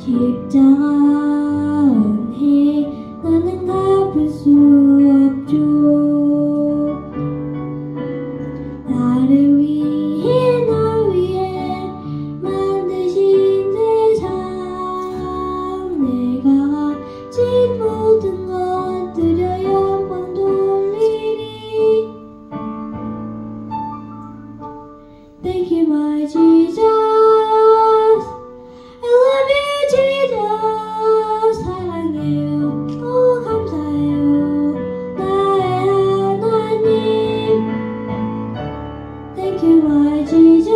십자가은혜 나는 갚을 수 없죠. 나를 위해 나 위해 만드신 세상 내가 가진 모든 것 드려 영광 돌리리. Thank you my Jesus, I love you Jesus. 사랑해요, 오 감사해요 나의 하나님. Thank you my Jesus,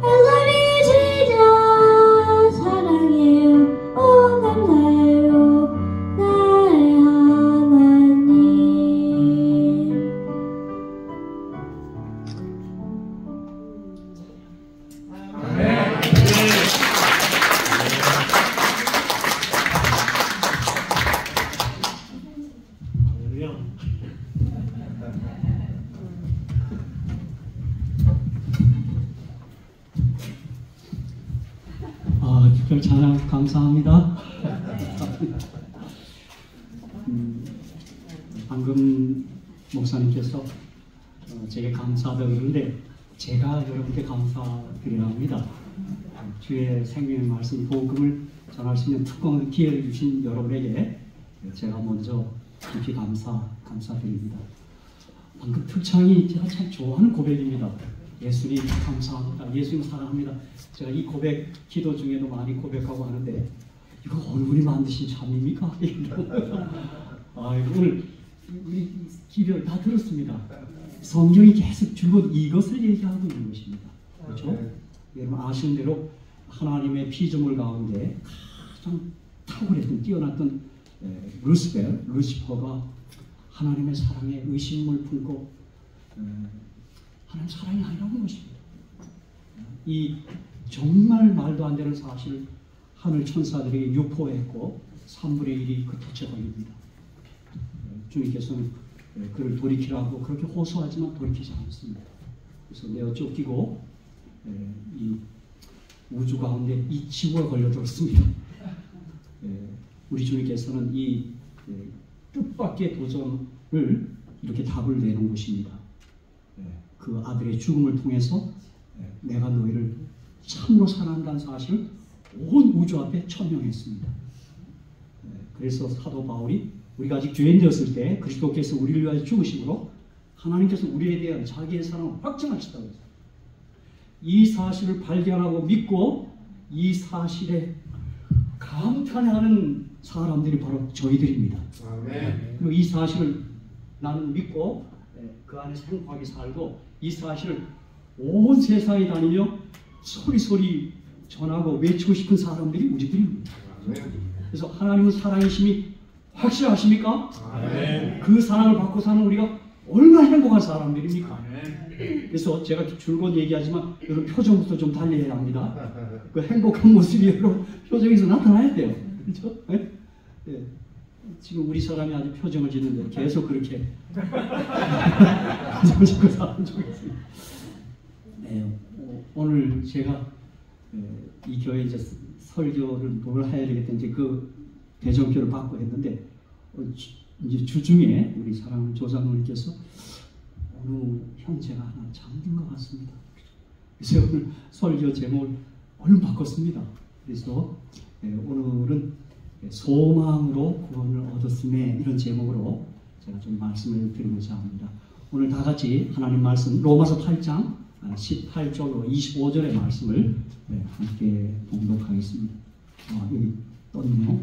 I love you Jesus. 사랑해요, 오 감사해요 나의 하나님. 특별 찬양 감사합니다. 방금 목사님께서 제게 감사하다고 그러는데 제가 여러분께 감사드려야 합니다. 주의 생명의 말씀 복음을 전할 수 있는 특권 기회를 주신 여러분에게 제가 먼저 깊이 감사드립니다. 방금 특창이 제가 참 좋아하는 고백입니다. 예수님 감사합니다. 예수님 사랑합니다. 제가 이 고백 기도 중에도 많이 고백하고 하는데 이거 어느 분이 만드신 잠입니까? 오늘 우리 기별 다 들었습니다. 성경이 계속 줄곧 이것을 얘기하고 있는 것입니다. 그렇죠? 여러분 아시는 대로 하나님의 피조물 가운데 가장 탁월했던 뛰어났던 루시퍼가 하나님의 사랑에 의심을 품고 하나님 사랑이 아니라는 것입니다. 이 정말 말도 안 되는 사실을 하늘 천사들에게 유포했고 3분의 1이 그 덫에 걸립니다. 주님께서는 그를 돌이키라고 그렇게 호소하지만 돌이키지 않습니다. 그래서 내어 쫓기고 이 우주 가운데 이 지구가 걸려들었습니다. 우리 주님께서는 이 뜻밖의 도전을 이렇게 답을 내는 것입니다. 그 아들의 죽음을 통해서 내가 너희를 참으로 사랑한다는 사실을 온 우주 앞에 천명했습니다. 그래서 사도 바울이 우리가 아직 죄인 되었을 때 그리스도께서 우리를 위하여 죽으심으로 하나님께서 우리에 대한 자기의 사랑을 확증하셨다고 했어요. 이 사실을 발견하고 믿고 이 사실에 감탄하는 사람들이 바로 저희들입니다. 그리고 이 사실을 나는 믿고 그 안에 행복하게 살고 이 사실을 온 세상에 다니며 소리소리 전하고 외치고 싶은 사람들이 우리들입니다. 그래서 하나님은 사랑이심이 확실하십니까? 그 사랑을 받고 사는 우리가 얼마나 행복한 사람들입니까? 그래서 제가 줄곧 얘기하지만 여러분 표정부터 좀 달리해야 합니다. 그 행복한 모습이 여러분 표정에서 나타나야 돼요. 그렇죠? 네? 네. 지금 우리 사람이 아주 표정을 짓는데 계속 그렇게 표정을 짓고 사는 중에 있습니다. 네, 오늘 제가 이 교회 이제 설교를 뭘 해야 되겠다는지 그 대정표를 받고 했는데 이제 주중에 우리 사랑하는 조장로님께서 어느 형제가 하나 잠든 것 같습니다. 그래서 오늘 설교 제목을 얼른 바꿨습니다. 그래서 오늘은 소망으로 구원을 얻었음에 이런 제목으로 제가 좀 말씀을 드리고자 합니다. 오늘 다 같이 하나님 말씀 로마서 8장 18절로 25절의 말씀을 함께 봉독하겠습니다. 여기 떴네요.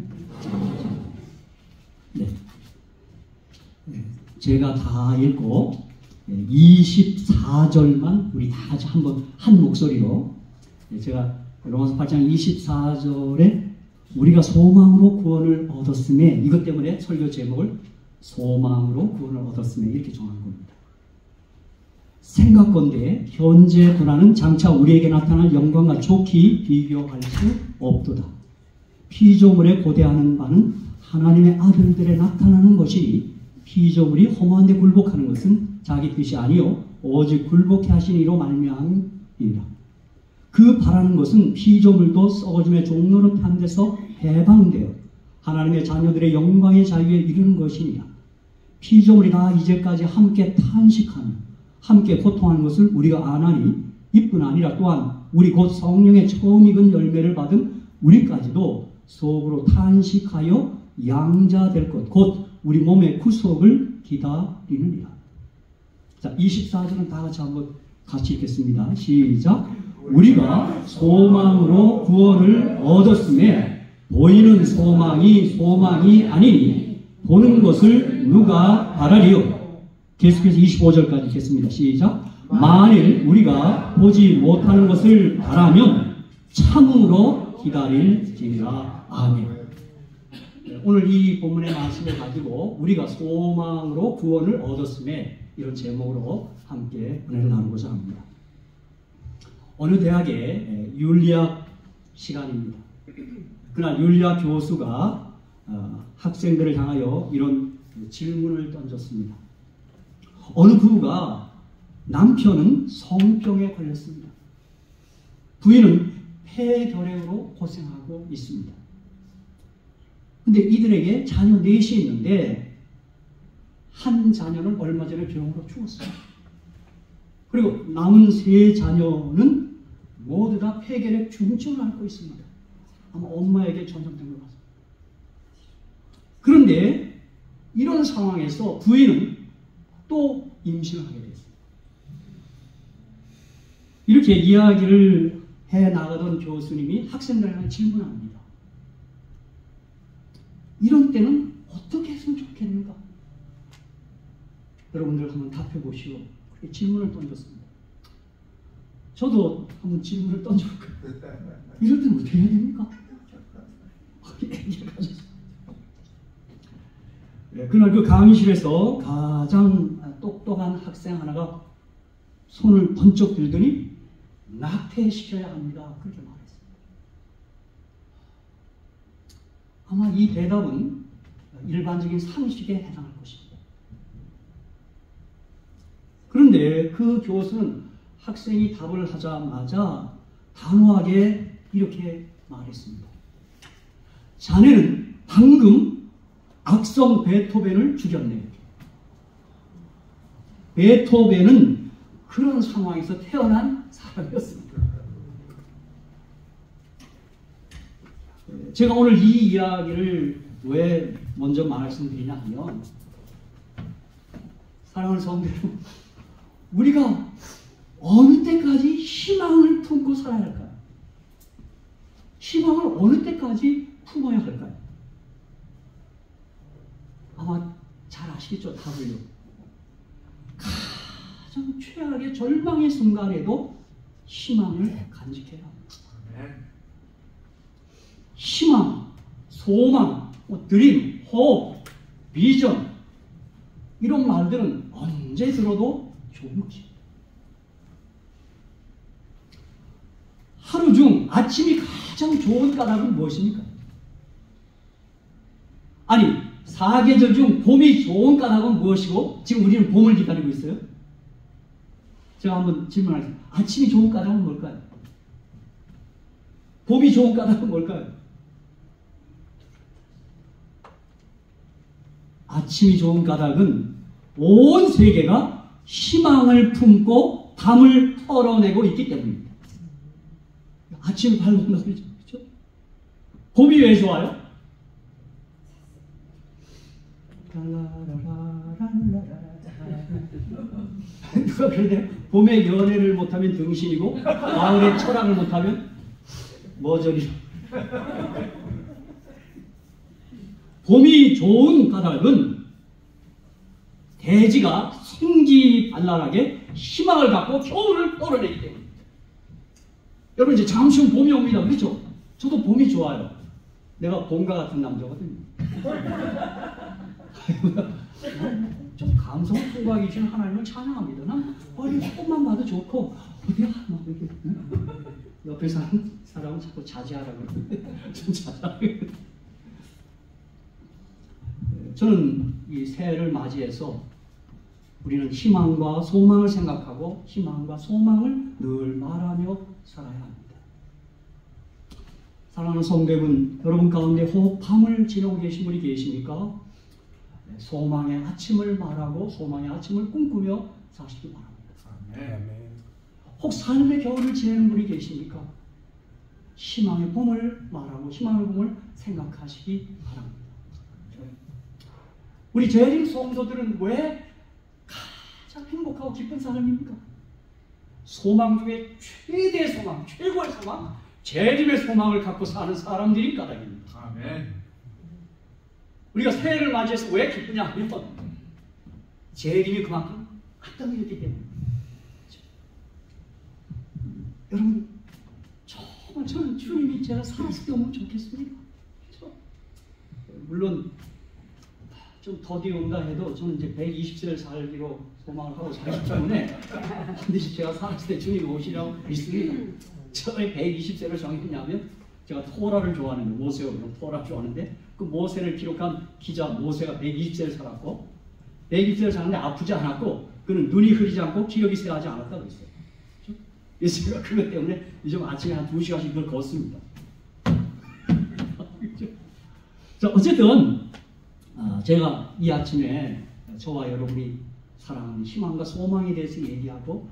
네. 제가 다 읽고 24절만 우리 다 같이 한번 한 목소리로 제가 로마서 8장 24절에 우리가 소망으로 구원을 얻었음에 이것 때문에 설교 제목을 소망으로 구원을 얻었음에 이렇게 정한 겁니다. 생각건대 현재 고난은 장차 우리에게 나타날 영광과 좋게 비교할 수 없도다. 피조물에 고대하는 바는 하나님의 아들들에 나타나는 것이 피조물이 허무한 데 굴복하는 것은 자기 뜻이 아니요 오직 굴복해 하신 이로 말미암이니라. 그 바라는 것은 피조물도 썩어짐의 종로로 탄 데서 해방되어 하나님의 자녀들의 영광의 자유에 이르는 것이니라. 피조물이 다 이제까지 함께 탄식하며 함께 고통하는 것을 우리가 아나니 이뿐 아니라 또한 우리 곧 성령의 처음 익은 열매를 받은 우리까지도 속으로 탄식하여 양자될 것 곧 우리 몸의 구속을 기다리느니라. 자, 24절은 다 같이 한번 같이 읽겠습니다. 시작. 우리가 소망으로 구원을 얻었음에 보이는 소망이 아니니 보는 것을 누가 바라리요. 계속해서 25절까지 읽겠습니다. 시작. 만일 우리가 보지 못하는 것을 바라면 참으로 기다릴지니라. 아멘. 오늘 이 본문의 말씀을 가지고 우리가 소망으로 구원을 얻었음에 이런 제목으로 함께 은혜를 나누고자 합니다. 어느 대학의 윤리학 시간입니다. 그날 윤리학 교수가 학생들을 향하여 이런 질문을 던졌습니다. 어느 부부가 남편은 성병에 걸렸습니다. 부인은 폐결핵으로 고생하고 있습니다. 근데 이들에게 자녀 넷이 있는데 한 자녀는 얼마 전에 병으로 죽었어요. 그리고 남은 세 자녀는 모두 다 폐결핵 중증을 앓고 있습니다. 아마 엄마에게 전염된 것 같습니다. 그런데 이런 상황에서 부인은 또 임신을 하게 됐습니다. 이렇게 이야기를 해 나가던 교수님이 학생들에게 질문합니다. 이런 때는 어떻게 했으면 좋겠는가? 여러분들 한번 답해 보시오. 그렇게 질문을 던졌습니다. 저도 한번 질문을 던져볼까요? 이럴 때는 어떻게 해야 됩니까? 그날 그 강의실에서 가장 똑똑한 학생 하나가 손을 번쩍 들더니 낙태시켜야 합니다. 그렇게 말했습니다. 아마 이 대답은 일반적인 상식에 해당할 것입니다. 그런데 그 교수는 학생이 답을 하자마자 단호하게 이렇게 말했습니다. 자네는 방금 악성 베토벤을 죽였네. 베토벤은 그런 상황에서 태어난 사람이었습니다. 제가 오늘 이 이야기를 왜 먼저 말씀드리냐 하면, 사랑하는 성도 여러분, 우리가 어느 때까지 희망을 품고 살아야 할까요? 희망을 어느 때까지 품어야 할까요? 아마 잘 아시겠죠, 답을요. 가장 최악의 절망의 순간에도 희망을 간직해야 합니다. 희망, 소망, 드림, 호흡, 비전, 이런 말들은 언제 들어도 좋은 것입니다. 하루 중 아침이 가장 좋은 까닭은 무엇입니까? 아니, 사계절 중 봄이 좋은 까닭은 무엇이고 지금 우리는 봄을 기다리고 있어요? 제가 한번 질문하겠습니다. 아침이 좋은 까닭은 뭘까요? 봄이 좋은 까닭은 뭘까요? 아침이 좋은 까닭은 온 세계가 희망을 품고 담을 털어내고 있기 때문입니다. 아침이 밝은 날이죠. 그렇죠? 봄이 왜 좋아요? 누가 그러네? 봄에 연애를 못하면 등신이고 가을에 철학을 못하면 머저리. 봄이 좋은 까닭은 대지가 생기발랄하게 희망을 갖고 겨울을 떨어내기 때문입니다. 여러분, 이제 잠시 후 봄이 옵니다. 그렇죠? 저도 봄이 좋아요. 내가 봄과 같은 남자거든요. 좀 감성 풍부하게 주신 하나님을 찬양합니다. 난 조금만 봐도 좋고 어디야? 막 이렇게 옆에 사는 사람은 자꾸 자제하라고 좀 자제하라고. 저는 이 새해를 맞이해서 우리는 희망과 소망을 생각하고 희망과 소망을 늘 말하며 살아야 합니다. 사랑하는 성도 여러분, 여러분 가운데 혹 밤을 지나고 계신 분이 계십니까? 소망의 아침을 말하고 소망의 아침을 꿈꾸며 사시기 바랍니다. 아멘. 혹 삶의 겨울을 지내는 분이 계십니까? 희망의 봄을 말하고 희망의 봄을 생각하시기 바랍니다. 우리 재림 성도들은 왜 가장 행복하고 기쁜 사람입니까? 소망 중에 최대의 소망, 최고의 소망, 재림의 소망을 갖고 사는 사람들이 까닭입니다. 아멘. 우리가 새해를 맞이해서 왜 기쁘냐 하면 재림이 그만큼 가까워졌기 때문입니다. 여러분, 정말 저는 주님이 제가 살았을 때 너무 좋겠습니다. 그렇죠? 물론 좀 더디운다 해도 저는 이제 120세를 살기로 소망을 하고 살기 때문에 반드시 제가 살았을 때 주님이 오시라고 믿습니다. 저의 120세를 정했냐면 제가 토라를 좋아하는데, 모세오는 토라 좋아하는데 그 모세를 기록한 기자 모세가 120세를 살았고 120세를 살았는데 아프지 않았고 그는 눈이 흐리지 않고 기력이 쇠하지 않았다고 했어요. 그래서 제가 그것 때문에 요즘 아침에 한 2시간씩 그걸 걷습니다. 자, 어쨌든 제가 이 아침에 저와 여러분이 사랑하는 희망과 소망에 대해서 얘기하고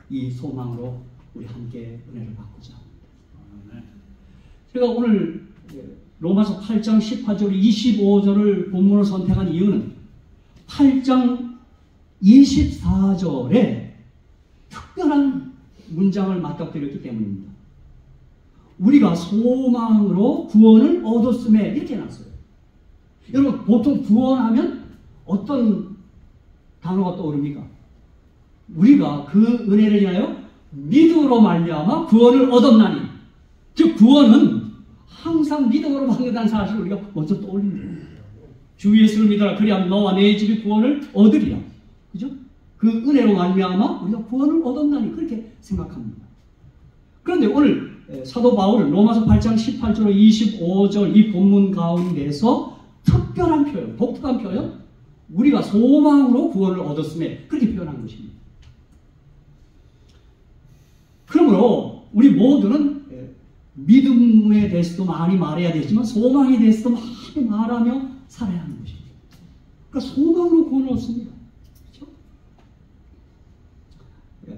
이 소망으로 우리 함께 은혜를 받고자 합니다. 제가 오늘 로마서 8장 18절 25절을 본문으로 선택한 이유는 8장 24절에 특별한 문장을 맞닥뜨렸기 때문입니다. 우리가 소망으로 구원을 얻었음에 이렇게 해놨어요. 여러분, 보통 구원하면 어떤 단어가 떠오릅니까? 우리가 그 은혜를 인하여 믿음으로 말미암아 구원을 얻었나니, 즉 구원은 항상 믿음으로 받는다는 사실을 우리가 먼저 떠올립니다. 주 예수를 믿어라 그리하면 너와 내 집이 구원을 얻으리라. 그죠? 그 은혜로 말미암아 우리가 구원을 얻었나니 그렇게 생각합니다. 그런데 오늘 사도 바울은 로마서 8장 18절 25절 이 본문 가운데서 특별한 표현, 독특한 표현, 우리가 소망으로 구원을 얻었음에 그렇게 표현한 것입니다. 그러므로 우리 모두는 믿음에 대해서도 많이 말해야 되지만 소망에 대해서도 많이 말하며 살아야 하는 것입니다. 그러니까 소망으로 구원을 얻습니다. 그렇죠?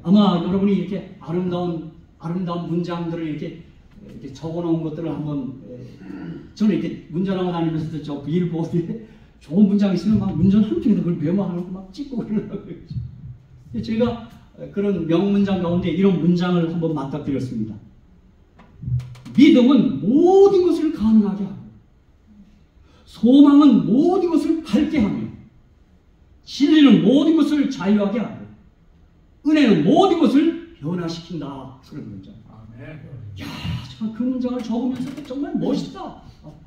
아마 여러분이 이렇게 아름다운 문장들을 이렇게 적어놓은 것들을 한번 저는 이렇게 운전하고 다니면서도 저 빌보드에 좋은 문장이 있으면 막 운전 한쪽에도 그걸 메모하고 막 찍고 그러더라고요. 제가 그런 명문장 가운데 이런 문장을 한번 맞닥뜨렸습니다. 믿음은 모든 것을 가능하게 하고 소망은 모든 것을 밝게 하며 진리는 모든 것을 자유하게 하고 은혜는 모든 것을 변화시킨다. 그런 문장. 야, 참 그 문장을 적으면서 정말 멋있다.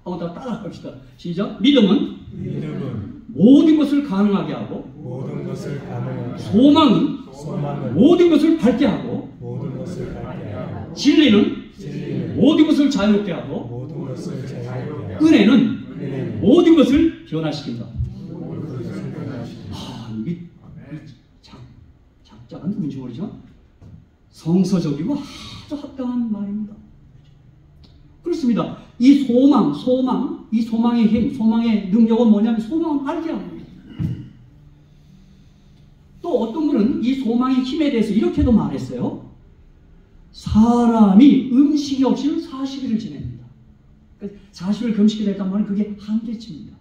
한번 다 따라합시다. 시작. 믿음은 모든 것을 가능하게 하고 모든 것을 가능하게 소망은 모든 것을 밝게 하고 모든 것을 밝게 하고 진리는 모든 것을 자유롭게 하고 모든 것을 자유롭게 하고 은혜는 모든 것을 변화시킨다. 이게 작작한 누군지 모르지만 성서적이고 아주 합당한 말입니다. 그렇습니다. 이 이 소망의 힘, 소망의 능력은 뭐냐면 소망은 밝게 합니다. 또 어떤 분은 이 소망의 힘에 대해서 이렇게도 말했어요. 사람이 음식이 없이는 40일을 지냅니다. 40일 금식이 됐단 말은 그게 한계치입니다.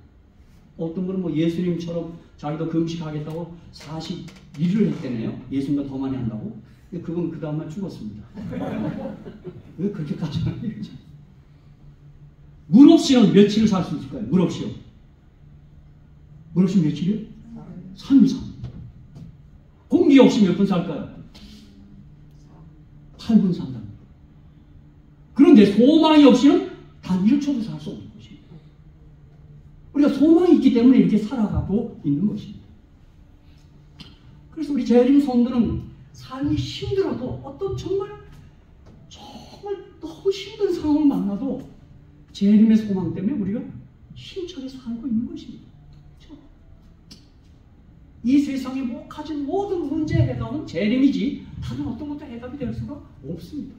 어떤 분은 뭐 예수님처럼 자기도 금식하겠다고 41일을 했대네요. 예수님보다 더 많이 한다고. 근데 그건 그 다음날 죽었습니다. 왜 그렇게까지 하는 거죠? 물 없이는 며칠을 살 수 있을까요? 물 없이요. 물 없이 며칠이요? 3일 삽니다. 공기 없이 몇 분 살까요? 8분 산답니다. 그런데 소망이 없이는 단 1초도 살 수 없는 것입니다. 우리가 소망이 있기 때문에 이렇게 살아가고 있는 것입니다. 그래서 우리 재림 성도는 삶이 힘들어도 어떤 정말 너무 힘든 상황을 만나도 재림의 소망 때문에 우리가 힘차게 살고 있는 것입니다. 그렇죠? 이 세상에 가진 모든 문제의 해답은 재림이지 다른 어떤 것도 해답이 될 수가 없습니다.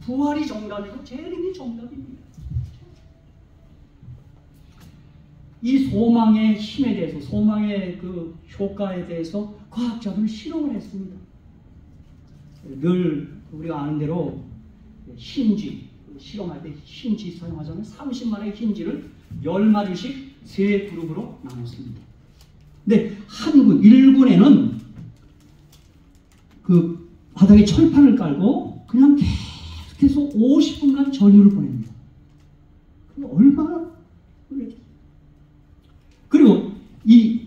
부활이 정답이고 재림이 정답입니다. 이 소망의 힘에 대해서, 소망의 그 효과에 대해서 과학자들은 실험을 했습니다. 늘 우리가 아는 대로 힌지, 실험할 때 힌지 사용하잖아요. 30마리의 힌지를 10마리씩 세 그룹으로 나눴습니다. 근데 한 군, 1군에는 그 바닥에 철판을 깔고 그냥 계속해서 50분간 전율을 보냅니다. 얼마나 그랬겠어요. 그리고 이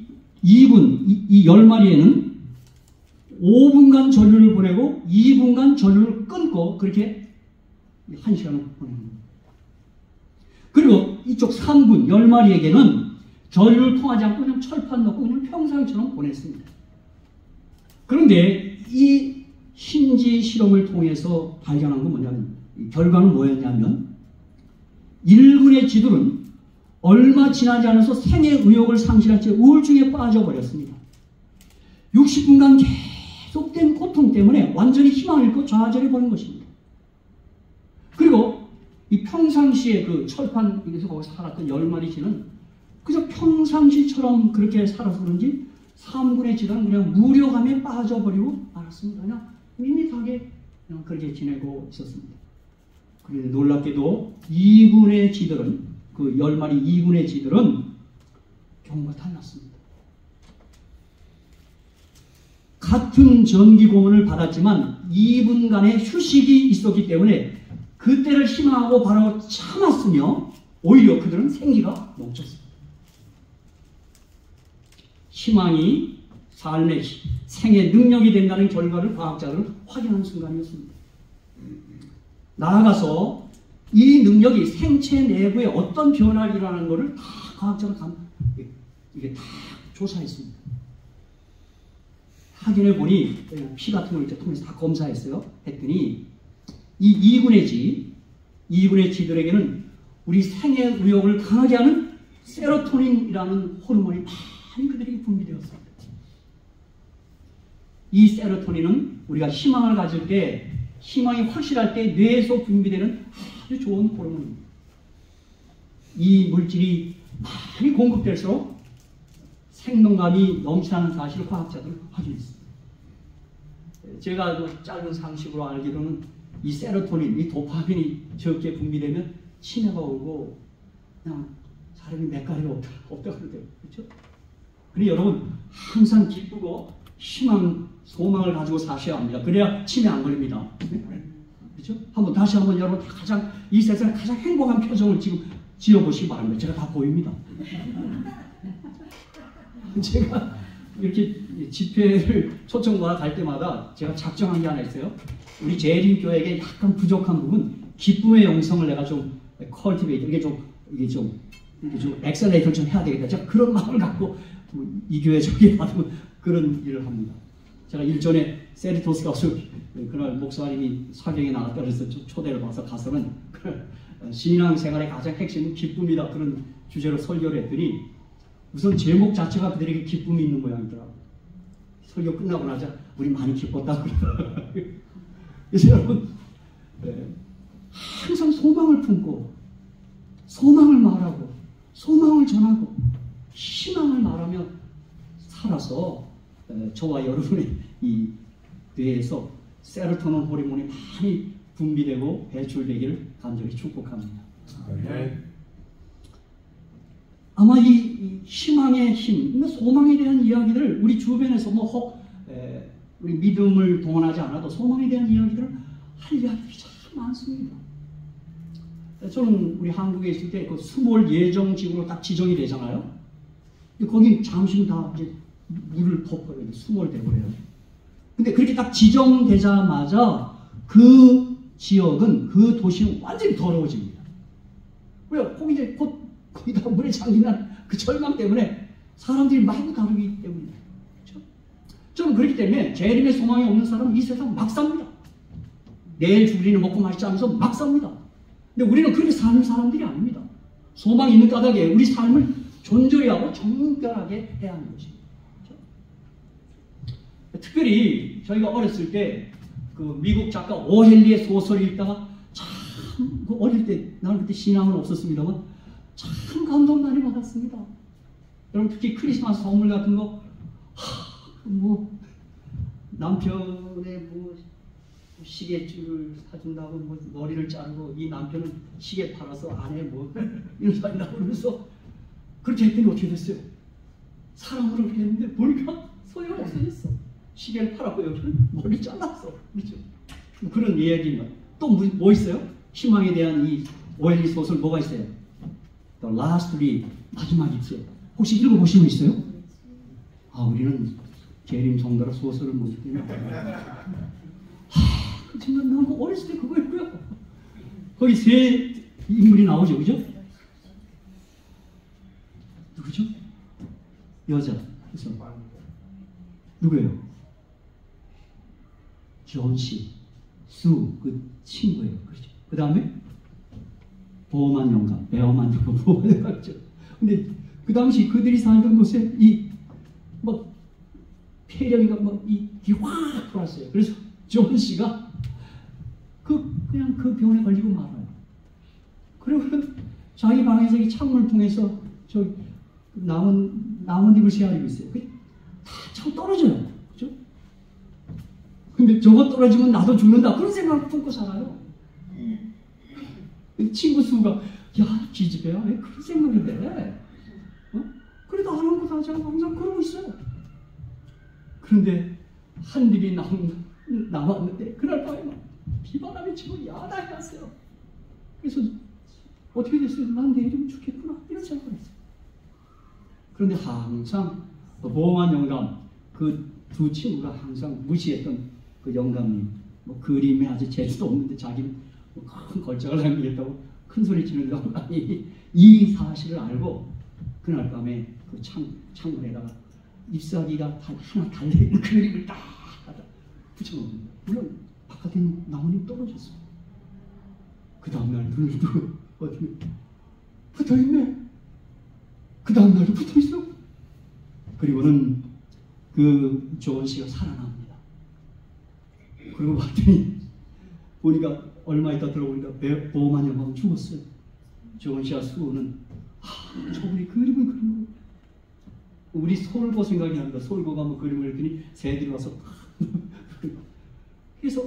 2군, 이 10마리에는 5분간 전율을 보내고 2분간 전율을 끊고 그렇게 1시간을 보냅니다. 그리고 이쪽 3군 10마리에게는 전율을 통하지 않고 그냥 철판 넣고 그냥 평상처럼 보냈습니다. 그런데 이 힌지 실험을 통해서 발견한 건 뭐냐면, 결과는 뭐였냐면 1군의 쥐들은 얼마 지나지 않아서 생의 의욕을 상실한 채 우울증에 빠져버렸습니다. 60분간 계속된 고통 때문에 완전히 희망을 잃고 좌절해 버린 것입니다. 그리고 이 평상시에 그 철판에서 거기서 살았던 10마리 쥐는 그저 평상시처럼 그렇게 살아서 그런지 3군의 쥐들은 그냥 무력함에 빠져버리고 말았습니다. 그냥 밋밋하게 그냥 그렇게 지내고 있었습니다. 그런데 놀랍게도 2군의 쥐들은, 그 10마리 2군의 쥐들은 경우가 달랐습니다. 같은 전기 고문을 받았지만 2분간의 휴식이 있었기 때문에 그때를 희망하고 바라고 참았으며 오히려 그들은 생기가 넘쳤습니다. 희망이 삶의 생의 능력이 된다는 결과를 과학자들은 확인하는 순간이었습니다. 나아가서 이 능력이 생체 내부에 어떤 변화를 일어나는 것을 다 과학자가 이게 다 조사했습니다. 확인해 보니 피 같은 걸 이제 통해서 다 검사했어요. 했더니 이 2군의 쥐들에게는 우리 생의 의욕을 강하게 하는 세로토닌이라는 호르몬이 많이 그들에게 분비되었습니다. 이 세로토닌은 우리가 희망을 가질 때, 희망이 확실할 때 뇌에서 분비되는 아주 좋은 호르몬입니다. 이 물질이 많이 공급될수록 생동감이 넘치는 사실을 과학자들은 확인했습니다. 제가 그 짧은 상식으로 알기로는 이 세로토닌, 이 도파민이 적게 분비되면 치매가 오고 그냥 사람이 맥가리가 없다 그러대요. 그렇죠? 그런데 여러분 항상 기쁘고 희망, 소망을 가지고 사셔야 합니다. 그래야 치매 안 걸립니다. 그렇죠? 다시 한번 여러분 이 세상에 가장 행복한 표정을 지금 지어보시기 바랍니다. 제가 다 보입니다. 제가 이렇게 집회를 초청받아 갈 때마다 제가 작정한 게 하나 있어요. 우리 재림교회에게 약간 부족한 부분, 기쁨의 영성을 내가 좀 컬티베이트, 이게 좀 엑셀레이터를 좀 해야 되겠다. 제가 그런 마음을 갖고 이 교회 저기 받으면 그런 일을 합니다. 제가 일전에 세리토스 가서 그날 목사님이 사경에 나갔다 그래서 초대를 받아서 가서는 신앙생활의 가장 핵심은 기쁨이다, 그런 주제로 설교를 했더니 우선 제목 자체가 그들에게 기쁨이 있는 모양이더라고요. 설교 끝나고 나자 우리 많이 기뻤다 그러더라고요. 그래서 여러분 항상 소망을 품고 소망을 말하고 소망을 전하고 희망을 말하며 살아서 저와 여러분의 이 뇌에서 세로토닌 호르몬이 많이 분비되고 배출되기를 간절히 축복합니다. 아마 이 희망의 힘, 소망에 대한 이야기들을 우리 주변에서 우리 믿음을 동원하지 않아도 소망에 대한 이야기들을 할 이야기들이 참 많습니다. 저는 우리 한국에 있을 때 그 수몰 예정지구로 딱 지정이 되잖아요. 거기 잠시는 다 이제 물을 퍼버려요. 수몰돼버려요. 근데 그렇게 딱 지정되자마자 그 지역은, 그 도시는 완전히 더러워집니다. 왜요? 거기다 물에 잠기는 그 절망 때문에 사람들이 마구 다루기 때문이에요. 그렇죠? 저는 그렇기 때문에 재림의 소망이 없는 사람은 이 세상 막 삽니다. 내일 주리는 먹고 마시지 않으면서 막 삽니다. 근데 우리는 그렇게 사는 사람들이 아닙니다. 소망이 있는 까닭에 우리 삶을 존저히 하고 정결하게 해야 하는 것입니다. 그렇죠? 특별히 저희가 어렸을 때 그 미국 작가 오헬리의 소설을 읽다가 참 어릴 때 나는 그때 신앙은 없었습니다만 참 감동 많이 받았습니다. 여러분 특히 크리스마스 선물 같은 거 뭐 남편의 뭐 시계줄을 사준다고 뭐 머리를 자르고 이 남편은 시계 팔아서 아내 뭐 이런 소리 나고 그러면서 그렇게 했더니 어떻게 됐어요? 사랑으로 그렇게 했는데 보니까 소용 없어졌어. 시계를 팔았고 여기는 머리를 잘랐어. 그렇죠? 뭐 그런 이야기입니다. 또 뭐 있어요? 희망에 대한 이 오엘리 소설 뭐가 있어요? The Last Read 마지막이 있어요. 혹시 읽어보신 분 있어요? 아 우리는 재림 성도라 소설을 못 읽으면 그 생각 나고 어렸을 때 그거 했고요. 거기 세 인물이 나오죠, 그죠? 누구죠? 여자. 그래서 누구예요? 존 씨, 수, 그 친구예요, 그렇죠? 그 다음에 보험한 영감, 배엄한 영감, 보험한 영감이죠. 근데 그 당시 그들이 살던 곳에 막 폐렴인가 확 돌았어요. 그래서 존 씨가 그냥 그 병에 걸리고 말아요. 그리고 자기 방에서 이 창문을 통해서 저 나뭇잎을 헤아리고 있어요. 다 참 떨어져요. 그죠? 근데 저거 떨어지면 나도 죽는다. 그런 생각을 품고 살아요. 친구 수가 야 기집애야 왜 그런 생각을 해? 그래도 안 한 거 다 제가 항상 그러고 있어요. 그런데 한 입이 남았는데 그날 밤에 막 비바람이 치고 야단이 났어요. 그래서 어떻게 됐어요? 난 내일이면 죽겠구나 이런 생각을 했어요. 그런데 항상 보험한 영감 그 두 친구가 항상 무시했던 그 영감님 뭐 그림에 아주 재주도 없는데 자기는 뭐 큰 걸작을 남기겠다고 큰 소리 치는 영감이 이 사실을 알고 그날 밤에 그 창문에다가 잎사귀가 하나 달려있는 그림을 딱 붙여놓습니다. 물론 바깥에 나뭇잎 떨어졌어요. 그 다음날 눈을 뜨고 어떻게 붙어있네. 그 다음날도 붙어있어. 그리고는 그 조은 씨가 살아납니다. 그리고 봤더니 보니까 얼마 있다 들어보니까 보험한 영감은 죽었어요. 조은 씨와 수호는 저분이 그림을 그린 거. 우리 솔고 생각이 납니다. 솔고가 뭐 그림을 그리더니 새들이 와서 그래서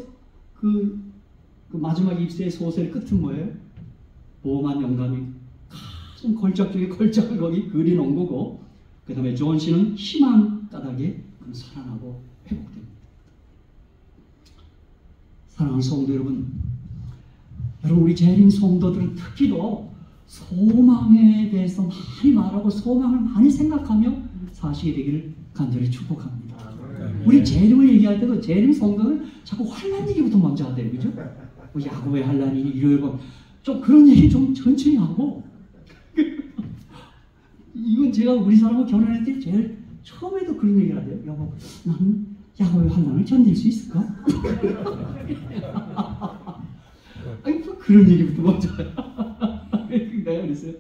그 마지막 입세의 소설 끝은 뭐예요? 보험한 영감이 가장 걸작 중에 걸작을 거기 그려놓은 거고 그 다음에 존 씨는 희망 까닭에 살아나고 회복됩니다. 사랑하는 성도 여러분, 우리 재림 성도들은 특히도 소망에 대해서 많이 말하고 소망을 많이 생각하며 사시게 되기를 간절히 축복합니다. 우리 재림을 얘기할 때도 재림 성도는 자꾸 환난 얘기부터 먼저 하대요, 그죠? 뭐 야곱의 환난이 이러고 좀 그런 얘기 좀 천천히 하고 이건 제가 우리 사람하고 결혼할 때 제일 처음에도 그런 얘기를 하대요. 여보, 나는 야곱의 환난을 견딜 수 있을까? 아니 뭐 그런 얘기부터 먼저 내가 그랬어요.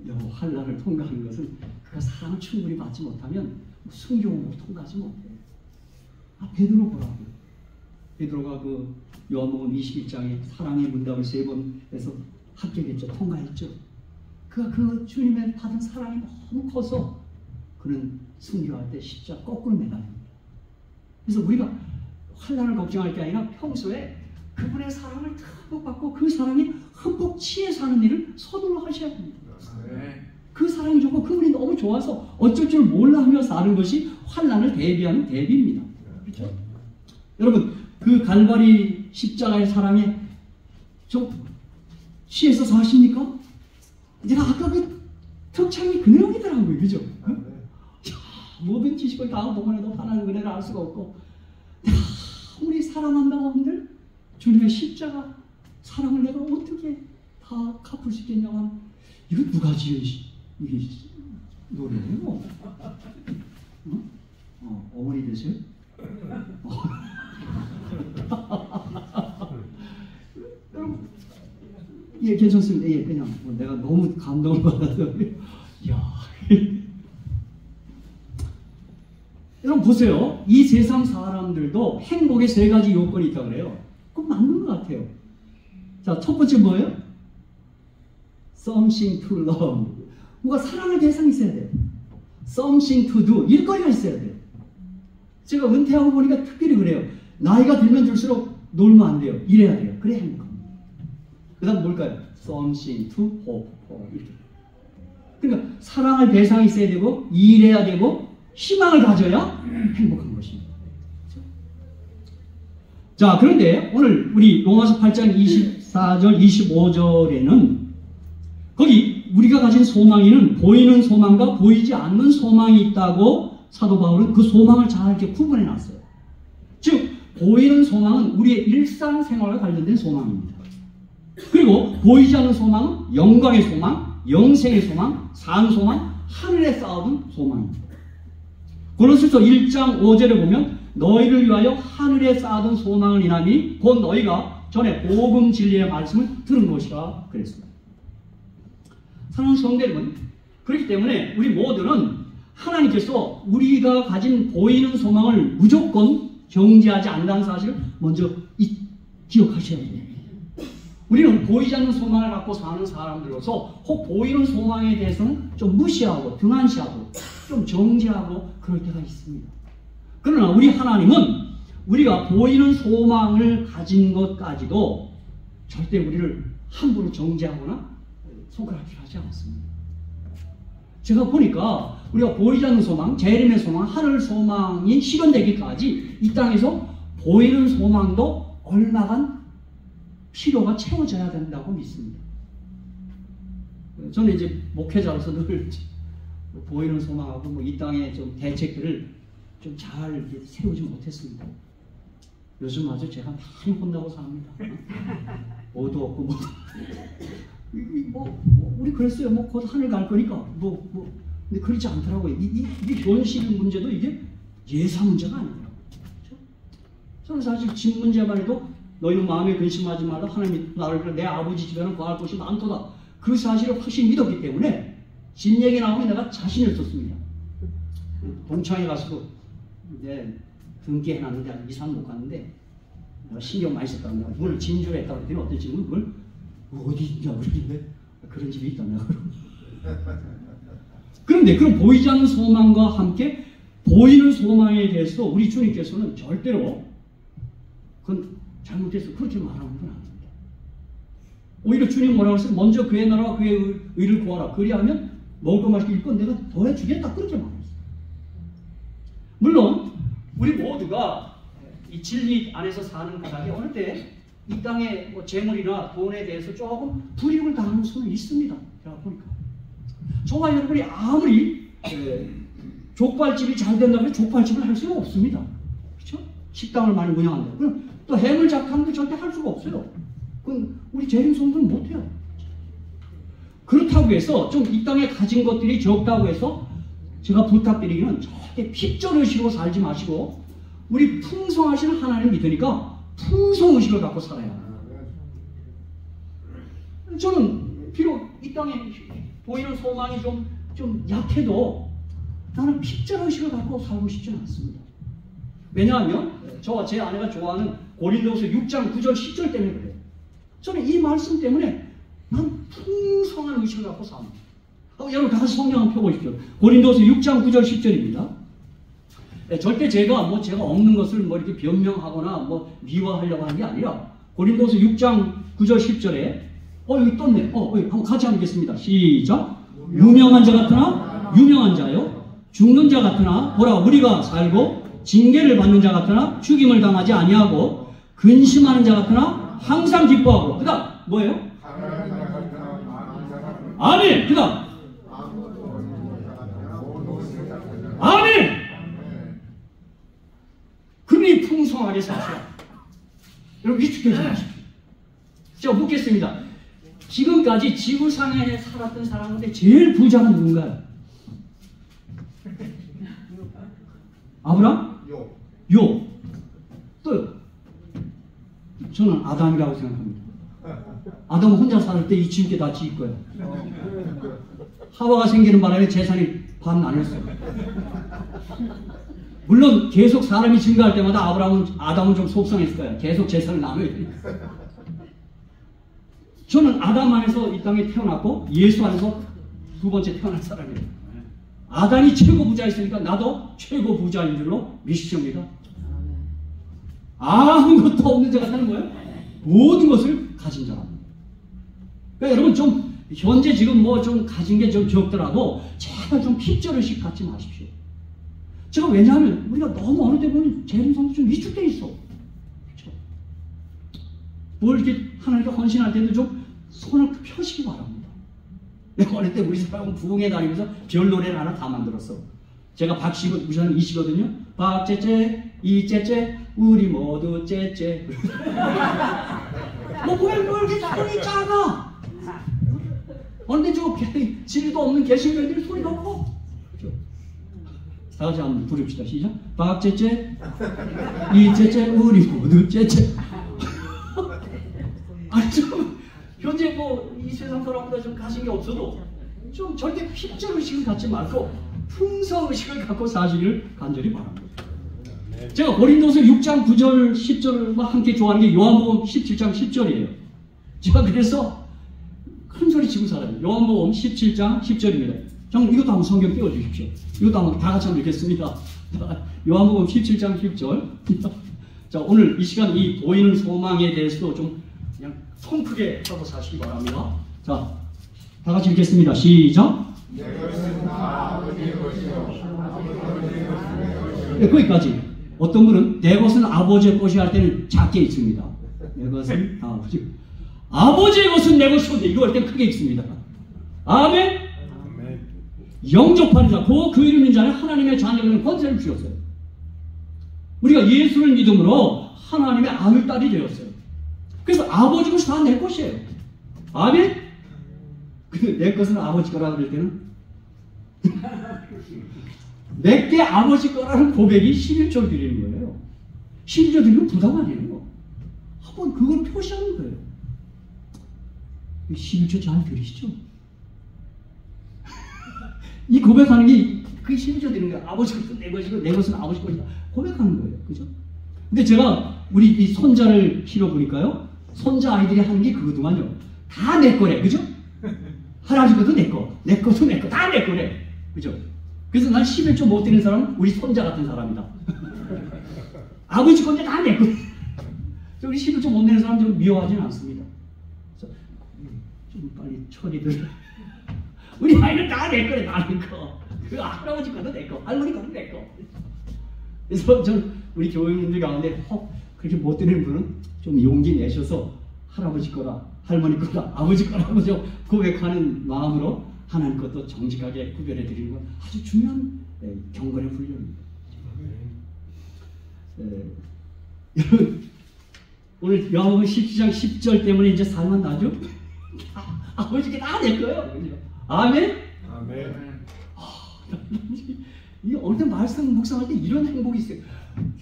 여보, 환난을 통과하는 것은 그가 사랑을 충분히 받지 못하면 순교로 통과하지 못해. 베드로 보라고. 베드로가 그 요한복음 21장에 사랑의 문답을 3번 해서 합격했죠. 통과했죠. 그가 그 주님의 받은 사랑이 너무 커서 그는 순교할 때 십자가 거꾸로 매달립니다. 그래서 우리가 환난을 걱정할 게 아니라 평소에 그분의 사랑을 듬뿍 받고 그 사랑이 흠뻑 취해서 하는 일을 서둘러 하셔야 합니다. 그 사랑이 좋고 그분이 너무 좋아서 어쩔 줄 몰라 하며 사는 것이 환난을 대비하는 대비입니다. 그렇죠? 여러분 그 갈바리 십자가의 사랑에 좀 취해서 사십니까? 내가 아까 그 특창이 그 내용이더라고요. 그죠? 모든 지식을 다 동원해도 하나님 은혜를 알 수가 없고 우리 사랑한다고 하는데 주님의 십자가 사랑을 내가 어떻게 다 갚을 수 있겠냐고 이거 누가 지은 이 노래예요? 어머니 되세요? 여러분 예 괜찮습니다. 예 그냥 내가 너무 감동을 받아서 야 여러분 보세요. 이 세상 사람들도 행복의 3가지 요건이 있다고 그래요. 그건 맞는 것 같아요. 자, 첫 번째 뭐예요? Something to love. 뭔가 사랑할 대상이 있어야 돼요. Something to do. 일거리가 있어야 돼요. 제가 은퇴하고 보니까 특별히 그래요. 나이가 들면 들수록 놀면 안 돼요. 일해야 돼요. 그래야 행복합니다. 그 다음 뭘까요? Something to hope for. 그러니까 사랑할 대상이 있어야 되고 일해야 되고 희망을 가져야 행복한 것입니다. 자, 그런데 오늘 우리 로마서 8장 24절 25절에는 거기 우리가 가진 소망에는 보이는 소망과 보이지 않는 소망이 있다고 사도 바울은 그 소망을 잘 이렇게 구분해 놨어요. 즉 보이는 소망은 우리의 일상생활과 관련된 소망입니다. 그리고 보이지 않는 소망은 영광의 소망, 영생의 소망, 산 소망, 하늘에 쌓아둔 소망입니다. 고린도서 1장 5절에 보면 너희를 위하여 하늘에 쌓아둔 소망을 인하니 곧 너희가 전에 복음 진리의 말씀을 들은 것이라 그랬습니다. 사랑하는 성도 여러분, 그렇기 때문에 우리 모두는 하나님께서 우리가 가진 보이는 소망을 무조건 정지하지 않는다는 사실을 먼저 기억하셔야 돼요. 우리는 보이지 않는 소망을 갖고 사는 사람들로서 혹 보이는 소망에 대해서는 좀 무시하고 등한시하고 좀 정지하고 그럴 때가 있습니다. 그러나 우리 하나님은 우리가 보이는 소망을 가진 것까지도 절대 우리를 함부로 정지하거나 손가락질하지 않습니다. 제가 보니까 우리가 보이지 않는 소망, 재림의 소망, 하늘 소망이 실현되기까지 이 땅에서 보이는 소망도 얼마간 필요가 채워져야 된다고 믿습니다. 저는 이제 목회자로서 늘 보이는 소망하고 이 땅의 좀 대책들을 좀 잘 세우지 못했습니다. 요즘 아주 제가 많이 혼나고 삽니다. 뭐도 없고 우리 그랬어요. 곧 하늘 갈 거니까 근데 그렇지 않더라고요. 이 현실 문제도 이게 예사 문제가 아니에요. 그렇죠? 저는 사실 집 문제만 해도 너희는 마음에 근심하지 말라. 하나님이 나를 내 아버지 집에는 구할 곳이 많도다. 그 사실을 확실히 믿었기 때문에 집 얘기 나오면 내가 자신을 썼습니다. 동창회 가서도 등기 해놨는데 이사는 못 갔는데 내가 신경 많이 썼다고 내가 그걸 진주를 했다고 했더니 어떤 집은 그걸 어디 있냐 그러는데 그런 집이 있다 내가 그런데 그런 보이지 않는 소망과 함께 보이는 소망에 대해서 우리 주님께서는 절대로 그건 잘못해서 그렇게 말하는 건 아닙니다. 오히려 주님 뭐라고 했어요? 먼저 그의 나라와 그의 의를 구하라. 그리하면 먹을 거 마실 거 내가 더해주겠다. 그렇게 말했어요. 물론 우리 모두가 이 진리 안에서 사는 까닭에 어느 때 이 땅의 재물이나 돈에 대해서 조금 불이익을 당하는 수는 있습니다. 제가 보니까 저와 여러분이 아무리 족발집이 잘 된다면 족발집을 할 수는 없습니다. 그렇죠? 식당을 많이 운영한다. 그럼 또 해물 작가도 절대 할 수가 없어요. 그건 우리 재림성도는 못해요. 그렇다고 해서 좀 이 땅에 가진 것들이 적다고 해서 제가 부탁드리기는 절대 핍절의식으로 살지 마시고 우리 풍성하신 하나님을 믿으니까 풍성의식을 갖고 살아야 합니다. 저는 비록 이 땅에 보이는 소망이 좀 약해도 나는 핍절의식을 갖고 살고 싶지는 않습니다. 왜냐하면 저와 제 아내가 좋아하는 고린도서 6장 9절 10절 때문에 그래요. 저는 이 말씀 때문에 난 풍성한 의식을 갖고 삽니다. 여러분 다시 성경 한번 펴보십시오. 고린도서 6장 9절 10절입니다. 절대 제가 없는 것을 이렇게 변명하거나 미화하려고 하는 게 아니라 고린도서 6장 9절 10절에 여기 떴네. 여기 한번 같이 한번 읽겠습니다. 시작. 유명한 자 같으나 유명한 자요. 죽는 자 같으나 보라 우리가 살고 징계를 받는 자 같으나 죽임을 당하지 아니하고 근심하는 자 같으나 항상 기뻐하고 그 다음 뭐예요? 아멘. 그 다음 아멘. 그러니 풍성하게 사셔. 여러분 위축되지 마십시오. 제가 묻겠습니다. 지금까지 지구상에 살았던 사람 가운데 제일 부자가 누군가요? 아브람? 요. 또요? 저는 아담이라고 생각합니다. 아담은 혼자 살 때 이 지우개 다 지을 거예요. 하와가 생기는 바람에 재산이 반 나눴어요. 물론 계속 사람이 증가할 때마다 아담은 좀 속상했을 거예요. 계속 재산을 나눠야 되니까. 저는 아담 안에서 이 땅에 태어났고 예수 안에서 두 번째 태어난 사람이에요. 아담이 최고 부자였으니까 나도 최고 부자인 줄로 믿습니다. 아무것도 없는 자가 사는 거예요. 모든 것을 가진 자랍니다. 그러니까 여러분 좀 현재 지금 뭐 좀 가진 게 좀 적더라도 제발 좀 핍절의식 갖지 마십시오. 제가 왜냐하면 우리가 너무 어느 때 보면 재림성도 좀 위축돼 있어. 그렇죠? 뭘 이렇게 하나님께 헌신할 때도 좀 손을 펴시기 바랍니다. 내가 어릴 때 우리 사람은 부흥회 다니면서 별 노래를 하나 다 만들었어. 제가 박씨고 우리 사람 이씨거든요. 박제제 이제제 우리 모두 제제. 뭐 왜 이렇게 소리 작아? 근데 저 질도 없는 개신교인들이 소리가 커. 그렇죠? 다 같이 한번 부릅시다. 시작. 박제제 이제제 우리 모두 제제. 아니 좀 현재 뭐 이 세상 사람보다 좀 가진 게 없어도 좀 절대 핍절의식을 갖지 말고 풍성의식을 갖고 사시기를 간절히 바랍니다. 제가 고린도서 6장 9절 10절과 함께 좋아하는 게 요한복음 17장 10절이에요. 제가 그래서 큰 소리 치고 살아요. 요한복음 17장 10절입니다. 형 이것도 한번 성경 띄워주십시오. 이것도 한번 다 같이 한번 읽겠습니다. 요한복음 17장 10절. 자, 오늘 이 시간 이 보이는 소망에 대해서도 좀 그냥 통 크게 하고 사시기 바랍니다. 자, 다 같이 읽겠습니다. 시작. 내 것은 다 아버지의 것이요. 네, 거기까지. 어떤 분은 내 것은 아버지의 것이 할 때는 작게 읽습니다. 내 것은 아버지의 것은 내 것이오데 이거 할 땐 크게 읽습니다. 아멘. 영접하는 자, 그 이름인 자는 하나님의 자녀는 권세를 주셨어요. 우리가 예수를 믿음으로 하나님의 아들, 딸이 되었어요. 그래서 아버지 것이 다 내 것이에요. 아멘? 근데 내 것은 아버지 거라 그럴 때는 내게 아버지 거라는 고백이 11조 드리는 거예요. 11조 드리면 부담 아니에요. 한번 그걸 표시하는 거예요. 11조 잘 들으시죠? 이 고백하는 게 그게 11조 드리는 거예요. 아버지 것은 내 것이고 내 것은 아버지 것이다. 고백하는 거예요. 그죠? 근데 제가 우리 이 손자를 키워보니까요. 손자 아이들이 하는 게 그거더만요. 다 내 거래. 그죠? 할아버지 것도 내 거, 내 것도 내 거, 다 내 거래. 그죠? 그래서 난 11조 못 드리는 사람은 우리 손자 같은 사람이다. 아버지 건데 다 내 거. 우리 11조 못 내는 사람 좀 미워하지는 않습니다. 좀 빨리 처리들. 우리 아이는 다 내 거래, 다 내 거. 그 할아버지 것도 내 거, 할머니 것도 내 거. 그래서 전 우리 교회님들 가운데 그렇게 못 드리는 분은 좀 용기 내셔서 할아버지 거라, 할머니 거라, 아버지 거라고 좀 고백하는 마음으로 하나님 것도 정직하게 구별해 드리는 건 아주 중요한 경건의 훈련입니다. 여러분, 오늘 요한복음 17장 10절 때문에 이제 살만 나죠? 아버지께 다 내 거예요. 아멘? 아멘. 이 어느 때 말씀 묵상할 때 이런 행복이 있어요.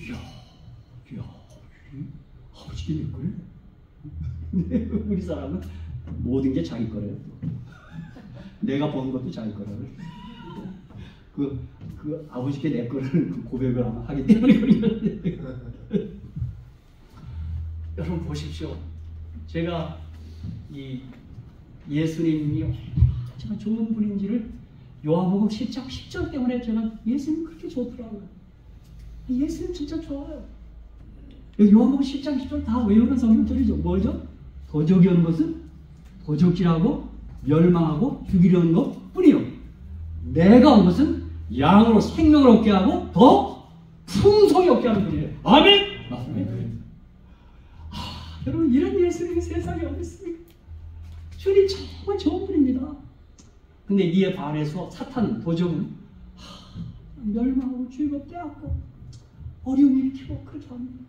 이야, 아버지께 내 거래? 우리 사람은 모든 게 자기 거래요. 내가 번 것도 자기 거라고. 그 아버지께 내 거를 그 고백을 하기 때문에 그러는데. 여러분 보십시오. 제가 이 예수님이 제가 좋은 분인지를 요한복음 10장 10절 때문에 제가 예수님 그렇게 좋더라고요. 예수님 진짜 좋아요. 요한복음 10장 10절 다 외우는 성경들이죠. 뭐죠? 도적이 오는 것은 도적질하고 멸망하고 죽이려는 것 뿐이요. 내가 온 것은 양으로 생명을 얻게 하고 더 풍성히 얻게 하는 분이에요. 아멘? 맞습니다. 여러분 이런 예수님이 세상에 어디 있습니까? 주님 정말 좋은 분입니다. 근데 이에 반해서 사탄, 도적은 멸망하고 죽이고 빼앗고 어려움을 일으키고 그렇게 합니다.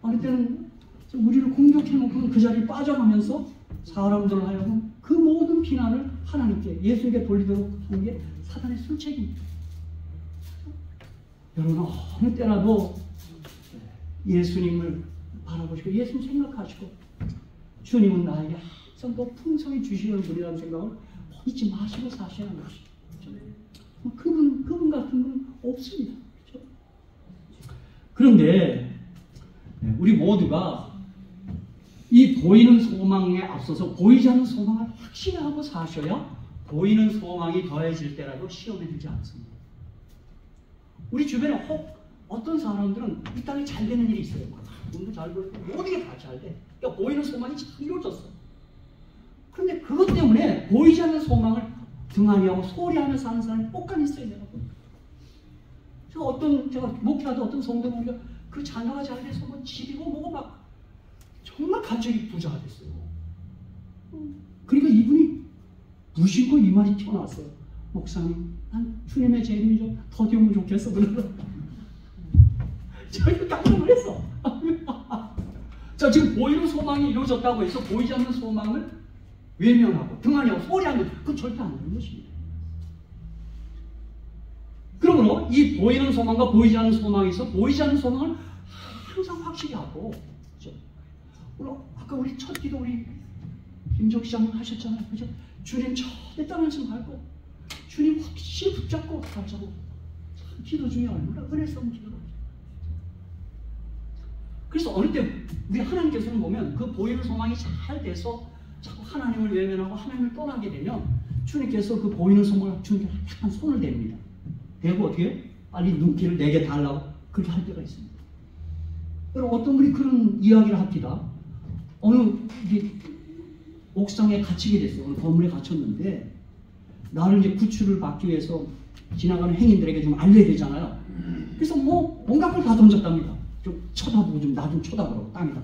어느 때는 우리를 공격해놓고 그 자리에 빠져가면서 사람들을 하여금 그 모든 비난을 하나님께 예수님께 돌리도록 하는 게 사탄의 술책입니다. 여러분 어느 때라도 예수님을 바라보시고 예수님 생각하시고 주님은 나에게 항상 더 풍성히 주시는 분이라는 생각을 잊지 마시고 사셔야 하는 것이죠. 그분 같은 분은 없습니다. 그렇죠? 그런데 우리 모두가 이 보이는 소망에 앞서서 보이지 않는 소망을 확신히 하고 사셔야 보이는 소망이 더해질 때라도 시험에 들지 않습니다. 우리 주변에 혹 어떤 사람들은 이 땅에 잘 되는 일이 있어요. 돈도 잘 벌고 모든 게 다 잘 돼. 그러니까 보이는 소망이 잘 이루어졌어. 그런데 그것 때문에 보이지 않는 소망을 등한히하고 소홀히 하며 사는 사람이 똑같이 있어요. 제가 목회하던 어떤 성도님이 그 자녀가 잘 돼서 뭐 집이고 뭐고 막 정말 갑자기 부자가 됐어요. 그러니까 이분이 무심코 이 말이 튀어나왔어요. 목사님, 난 주님의 재림이 좀 더디우면 좋겠어. 그러더라고요. 제가 깜짝 놀랐어. 자, 지금 보이는 소망이 이루어졌다고 해서 보이지 않는 소망을 외면하고 등한히하고 소홀히 하는 것, 그건 절대 안 되는 것입니다. 그러므로 이 보이는 소망과 보이지 않는 소망에서 보이지 않는 소망을 항상 확실히 하고, 그렇죠? 아까 우리 첫 기도 우리 김정희 장님 하셨잖아요. 그죠? 주님 첫에 따른 말씀 하고 주님 확실히 붙잡고 가자고. 기도 중에 얼마나 은혜스러운 기도가. 그래서 어느 때 우리 하나님께서는 보면 그 보이는 소망이 잘 돼서 자꾸 하나님을 외면하고 하나님을 떠나게 되면 주님께서 그 보이는 소망을 주님께 약간 손을 댑니다. 대고 어떻게? 빨리 눈길을 내게 달라고 그렇게 할 때가 있습니다. 여러분 어떤 분이 그런 이야기를 합니다. 어느 옥상에 갇히게 됐어요. 어느 건물에 갇혔는데 나를 이제 구출을 받기 위해서 지나가는 행인들에게 좀 알려야 되잖아요. 그래서 뭐 온갖 걸 다 던졌답니다. 좀 쳐다보고 좀 나 좀 쳐다보라고 땅에다.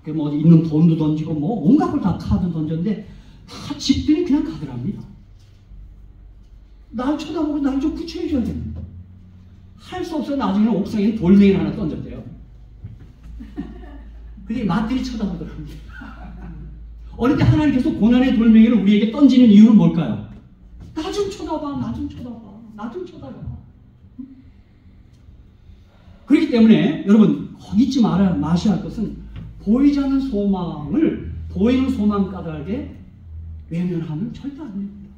그 뭐 있는 돈도 던지고 뭐 온갖 걸 다 카드 던졌는데 다 집들이 그냥 가더랍니다. 날 쳐다보고 나를 좀 구출해 줘야 됩니다. 할 수 없어 나중에는 옥상에 돌멩이를 하나 던졌대요. 근데 맞들이 쳐다보더랍니다. 어느 때 하나님께서 고난의 돌멩이를 우리에게 던지는 이유는 뭘까요? 나 좀 쳐다봐, 나 좀 쳐다봐, 나 좀 쳐다봐. 그렇기 때문에 여러분 거기 잊지 마셔야 할 것은 보이지 않는 소망을 보이는 소망 까닭에 외면하면 절대 안 됩니다.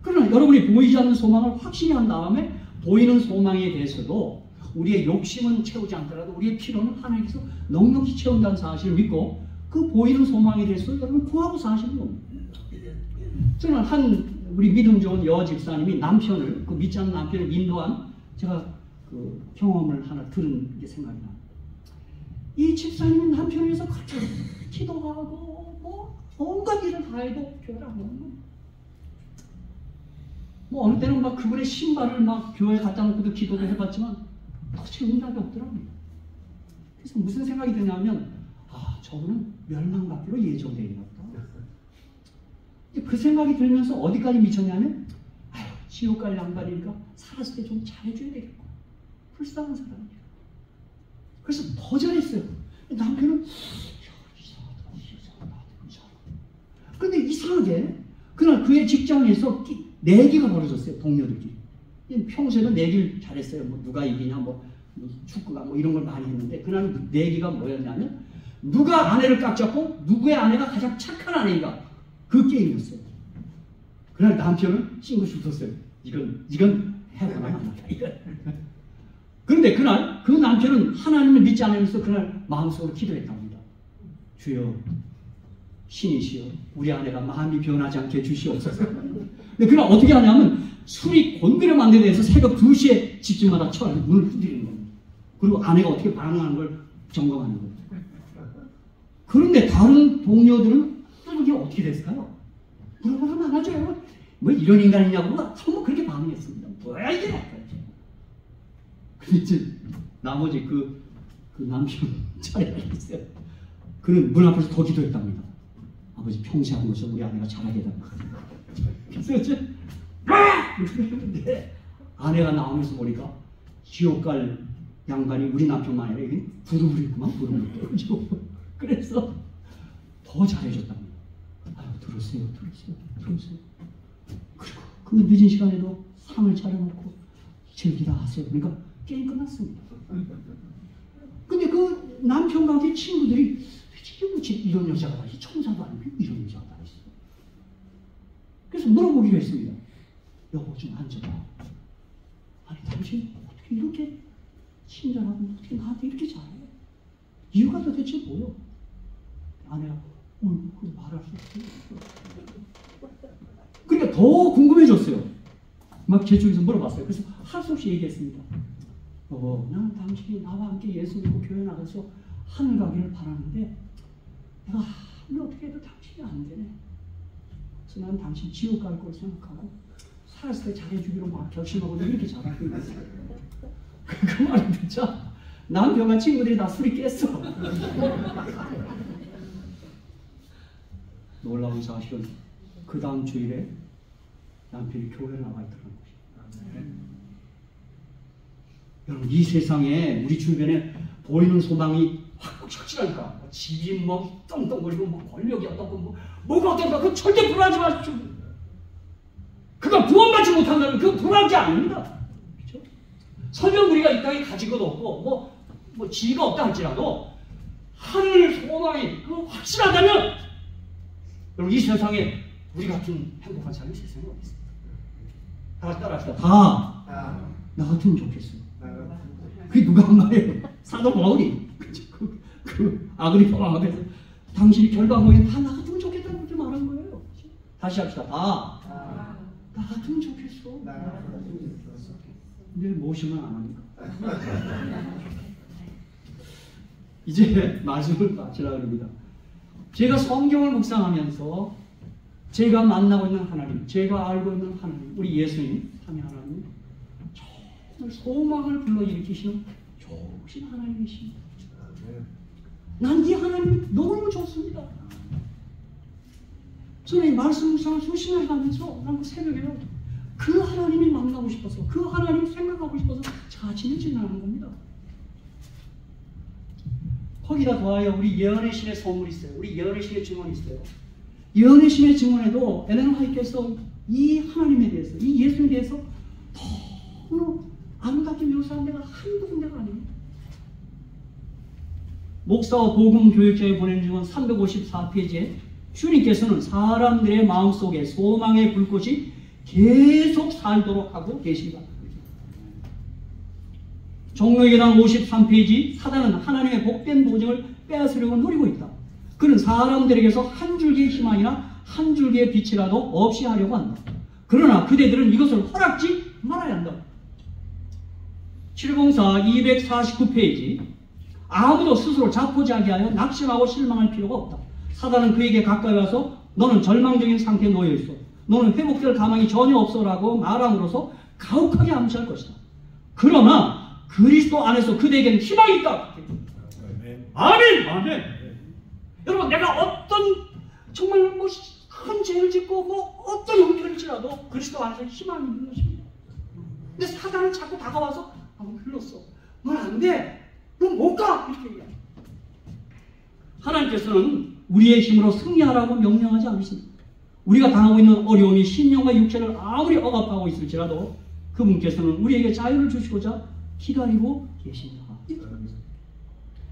그러나 여러분이 보이지 않는 소망을 확신히 한 다음에 보이는 소망에 대해서도 우리의 욕심은 채우지 않더라도 우리의 필요는 하나님께서 넉넉히 채운다는 사실을 믿고 그 보이는 소망에 대해서 여러분 구하고 사시는 겁니다. 저는 우리 믿음 좋은 여 집사님이 남편을 그 믿지 않는 남편을 인도한 제가 그 경험을 하나 들은 게 생각이 납니다. 이 집사님은 남편을 위해서 그렇게 기도하고 뭐 온갖 일을 다 해도 교회를 안 오는 뭐 어느 때는 막 그분의 신발을 막 교회에 갖다 놓고도 기도도 해봤지만 도대체 응답이 없더라고요. 그래서 무슨 생각이 드냐면 저분은 멸망받기로 예정되어 있나 보다. 그 생각이 들면서 어디까지 미쳤냐면 지옥 갈 양반이니까 살았을 때 좀 잘해줘야 되겠고 불쌍한 사람이야. 그래서 더 잘했어요. 남편은 근데 이상하게 그날 그의 직장에서 내기가 벌어졌어요. 동료들끼리. 평소에는 내기를 잘했어요. 뭐 누가 이기냐 뭐 축구가 뭐 이런 걸 많이 했는데 그날 내기가 뭐였냐면 누가 아내를 깍 잡고 누구의 아내가 가장 착한 아내인가 그 게임이었어요. 그날 남편은 찡긋이 웃었어요. 이건 해보나 말다. 그런데 그날 그 남편은 하나님을 믿지 않으면서 그날 마음속으로 기도했답니다. 주여 신이시여 우리 아내가 마음이 변하지 않게 주시옵소서. 근데 그날 어떻게 하냐면 술이 곤드레 만드는 데서 새벽 2시에 집집마다 문을 두드리는 겁니다. 그리고 아내가 어떻게 반응하는 걸 점검하는 거예요. 그런데 다른 동료들은 이게 어떻게 됐을까요? 물어보면 안 하죠. 뭐 이런 인간이냐고 정말 그렇게 반응했습니다. 뭐야 이게? 근데 이제 나머지 그 남편 차례가 있어요. 그는 문 앞에서 더 기도했답니다. 아버지 평소에 한 것을 우리 아내가 잘하게 해달라. 그래서 이제 근데 아내가 나오면서 보니까 지옥 갈 양반이 우리 남편만 아니라 여기 부름을 했구만. 그래서 더 잘해줬답니다. 들으세요. 그리고 그 늦은 시간에도 상을 차려놓고 즐기라 하세요. 그러니까 게임 끝났습니다. 근데 그 남편과 함께 친구들이 이런 여자가 다 있어. 천사도 아니고 이런 여자가 다 있어. 그래서 물어보기로 했습니다. 여보 좀 앉아봐. 아니 당신 어떻게 이렇게 친절하고 어떻게 나한테 이렇게 잘해? 이유가 도대체 뭐요? 아내가 그 말할 수 없어요. 그러니까 더 궁금해졌어요. 막 제 쪽에서 물어봤어요. 그래서 할 수 없이 얘기했습니다. 나는 당신이 나와 함께 예수 믿고 교회 나가서 하늘 가기를 바라는데 내가 어떻게 해도 당신이 안 되네. 그래서 난 당신 지옥 갈 걸 생각하고 살았을 때 잘해주기로 막 결심하고 이렇게 잘하고 있었어요. 그 말을 듣자 남편과 친구들이 다 술이 깼어. 놀라운 사실은 그 다음 주일에 남편이 교회에 나가 있더라는 것입니다. 여러분, 이 세상에 우리 주변에 보이는 소망이 확실하니까 집이 뭐 떵떵거리고 뭐 권력이 어떻고 뭐가 어떻고 그 절대 불안하지 마십시오. 그가 구원받지 못한다면 그건 불안한 게 아닙니다. 그렇죠? 설령 우리가 이 땅에 가진 것 없고 뭐 지위가 없다 할지라도 하늘 소망이 그 확실하다면 여러분, 이 세상에 우리 같은 행복한 사람이 세상에 어디 있습니까? 다 같이 따라합시다. 다 나 같으면 좋겠어요. 그게 누가 한 말이에요? 사도 바울이 그 아그리파 앞에서 당신이 결과보에 다 나 같으면 좋겠다고 그렇게 말한 거예요. 다시 합시다. 다 나 같으면 좋겠어. 근데 모시면 안 합니까? 이제 말씀을 마치려고 합니다. 제가 성경을 묵상하면서 제가 만나고 있는 하나님, 제가 알고 있는 하나님, 우리 예수님, 삼위 하나님, 정말 소망을 불러일으키시는 좋으신 하나님이십니다. 난 이 하나님이 너무 좋습니다. 저는 이 말씀 묵상을 수시에 하면서 난 새벽에 그 하나님이 만나고 싶어서, 그 하나님 생각하고 싶어서 자신을 지나는 겁니다. 거기다 더하여 우리 예언의 신의 선물이 있어요. 우리 예언의 신의 증언이 있어요. 예언의 신의 증언에도 엘렌 화이트께서 이 하나님에 대해서, 이 예수에 대해서 너무 아름답게 묘사한 데가 한두 군데가 아닙니다. 목사와 복음 교육자에 보낸 증언 354페이지에 주님께서는 사람들의 마음속에 소망의 불꽃이 계속 살도록 하고 계십니다. 종로계단 53페이지 사단은 하나님의 복된 보증을 빼앗으려고 노리고 있다. 그는 사람들에게서 한 줄기의 희망이나 한 줄기의 빛이라도 없이 하려고 한다. 그러나 그대들은 이것을 허락지 말아야 한다. 704 249페이지 아무도 스스로 자포자기하여 낙심하고 실망할 필요가 없다. 사단은 그에게 가까이 와서 너는 절망적인 상태에 놓여있어. 너는 회복될 가망이 전혀 없어라고 말함으로써 가혹하게 암시할 것이다. 그러나 그리스도 안에서 그대에게는 희망이 있다. 아멘! 아멘! 여러분, 내가 어떤 정말 큰 죄를 짓고 어떤 형편일지라도 그리스도 안에서 희망이 있는 것입니다. 근데 사단은 자꾸 다가와서 흘렀어. 넌 안 돼. 넌 못 가. 이렇게 얘기합니다. 하나님께서는 우리의 힘으로 승리하라고 명령하지 않으십니다. 우리가 당하고 있는 어려움이 신령과 육체를 아무리 억압하고 있을지라도 그분께서는 우리에게 자유를 주시고자 기다리고 계십니다.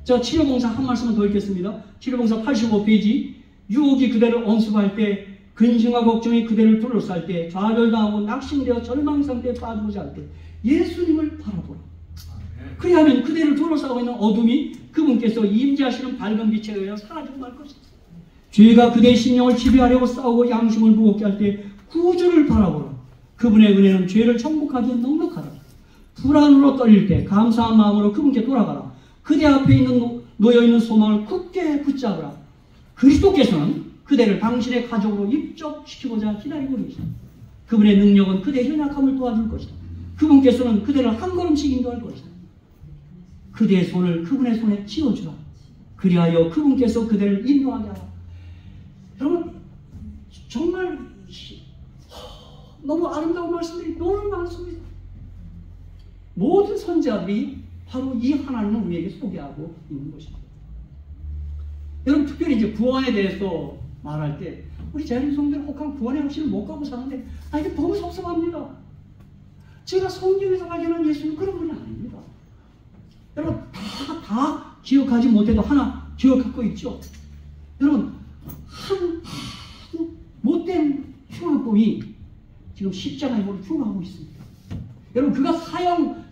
자, 치료봉사 한 말씀을 더 읽겠습니다. 치료봉사 85페이지 유혹이 그대를 언습할 때, 근심과 걱정이 그대를 둘러쌀 때, 좌절당하고 낙심되어 절망 상태에 빠지고자 할 때 예수님을 바라보라. 그리하면 그대를 둘러싸고 있는 어둠이 그분께서 임재하시는 밝은 빛에 의하여 사라지고 말 것입니다. 죄가 그대의 심령을 지배하려고 싸우고 양심을 무겁게 할 때 구주를 바라보라. 그분의 은혜는 죄를 정복하기에 넉넉하다. 불안으로 떨릴 때 감사한 마음으로 그분께 돌아가라. 그대 앞에 놓여있는 소망을 굳게 붙잡으라. 그리스도께서는 그대를 당신의 가족으로 입적시키고자 기다리고 계십니다. 그분의 능력은 그대의 연약함을 도와줄 것이다. 그분께서는 그대를 한 걸음씩 인도할 것이다. 그대의 손을 그분의 손에 쥐어주라. 그리하여 그분께서 그대를 인도하게 하라. 여러분, 정말 너무 아름다운 말씀들이 너무 많습니다. 모든 선지자들이 바로 이 하나님을 우리에게 소개하고 있는 것입니다. 여러분, 특별히 이제 구원에 대해서 말할 때 우리 재림 성도들 혹한 구원의 확신을 못 가고 사는데 이게 너무 섭섭합니다. 제가 성경에서 발견한 예수는 그런 분이 아닙니다. 여러분, 다 기억하지 못해도 하나 기억하고 있죠. 여러분, 한 못된 흉악범이 지금 십자가에 몰려 죽어가고 있습니다. 여러분, 그가 사형을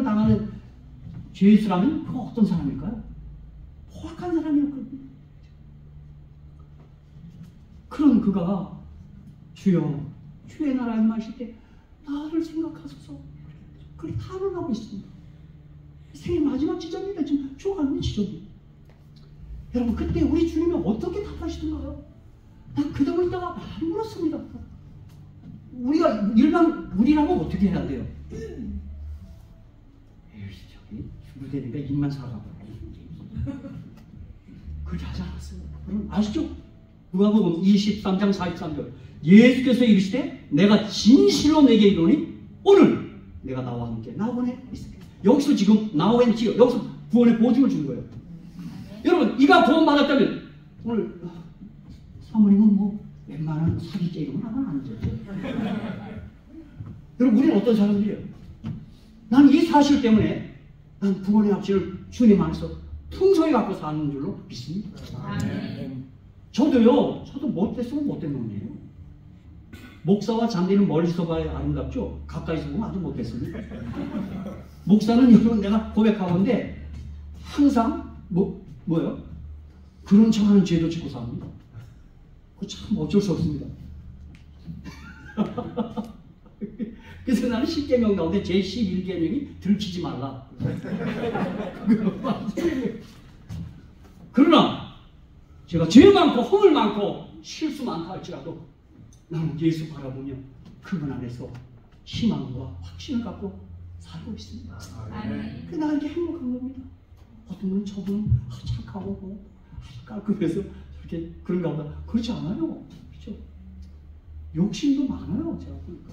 당하는 죄수라면 그가 어떤 사람일까요? 포악한 사람이었거든요. 그런 그가 주여 주의 나라에 임하실 때 나를 생각하소서 그렇게 탄원하고 있습니다. 생애 마지막 지점입니다. 지금 죽어가는 지점이에요. 여러분 그때 우리 주님이 어떻게 답하시던가요? 난 그 점을 있다가 많이 물었습니다. 우리가 우리라면 어떻게 해야 돼요? 저기 죽을 때니까 입만 살아가고 그렇게 하지 않았어요. 여러분 아시죠? 누가복음 23장 43절 예수께서 이르시되 내가 진실로 내게 이르노니 오늘 내가 나와 함께 나원에 있으리라. 여기서 지금 나원에 지금 여기서 구원의 보증을 준 거예요. 여러분 이가 구원받았다면 오늘 사모님은 뭐 웬만한 사기죄 이런 건 하면 안 되죠. 여러분 우리는 어떤 사람들이에요? 난 이 사실 때문에 난 구원의 확신을 주님 안에서 풍성히 갖고 사는 줄로 믿습니다. 저도 못됐으면 못된 놈이에요. 목사와 잔디는 멀리서 봐야 아름답죠? 가까이서 보면 아주 못됐습니다. 목사는 여러분 내가 고백하건데 항상 뭐요? 그런 척하는 죄도 짓고 삽니다. 그거 참 어쩔 수 없습니다. 그래서 나는 10계명 가운데 제 11계명이 들키지 말라. 그러나 제가 죄 많고 허물 많고 실수 많다 할지라도 나는 예수 바라보며 그분 안에서 희망과 확신을 갖고 살고 있습니다. 그게 나에게 행복한 겁니다. 어떤 분은 저분은 착하고 깔끔해서 저렇게 그런가 보다. 그렇지 않아요. 그렇죠? 욕심도 많아요. 제가 보니까.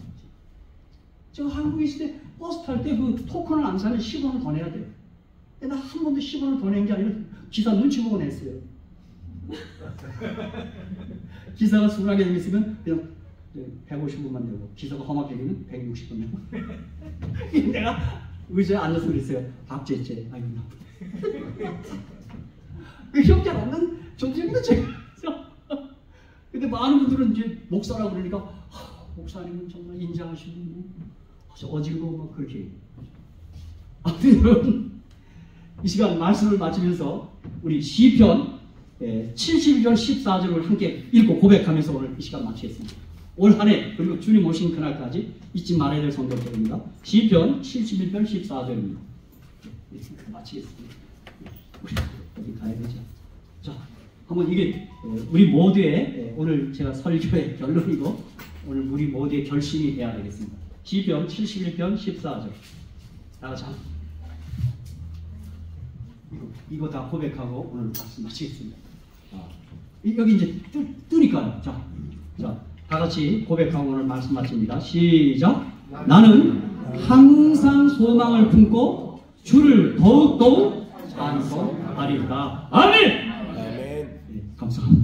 제가 한국에 있을 때 버스 탈 때 그 토큰을 안 사면 10원을 더 내야 돼요. 근데 나 한 번도 10원을 더 낸 게 아니라 기사 눈치 보고 냈어요. 기사가 순하게 생겼으면 그냥 150원만 내고 기사가 험하게 되면 160원 내고 내가 의자에 앉아서 그랬어요. 박제죄. 아이고 나쁘네. 그 형제는 정신입니다 제가. 근데 많은 분들은 이제 목사라고 그러니까 목사님은 정말 인자하시고 어지르고 막 그렇게. 아무튼 여러분 이 시간 말씀을 마치면서 우리 시편 71절 14절을 함께 읽고 고백하면서 오늘 이 시간 마치겠습니다. 올 한 해 그리고 주님 오신 그날까지 잊지 말아야 될 성경입니다. 시편 71편 14절입니다. 마치겠습니다. 어디 가야 되죠? 자, 한번 이게 우리 모두의 오늘 제가 설교의 결론이고 오늘 우리 모두의 결심이 돼야 되겠습니다. 시편 71편 14절. 다 같이 이거 다 고백하고 오늘 말씀 마치겠습니다. 여기 이제 뜨니까요. 자, 다 같이 고백하고 오늘 말씀 마칩니다. 시작. 나는 항상 소망을 품고 주를 더욱더욱 찬송하리이다. 아멘. 아멘. 감사합니다.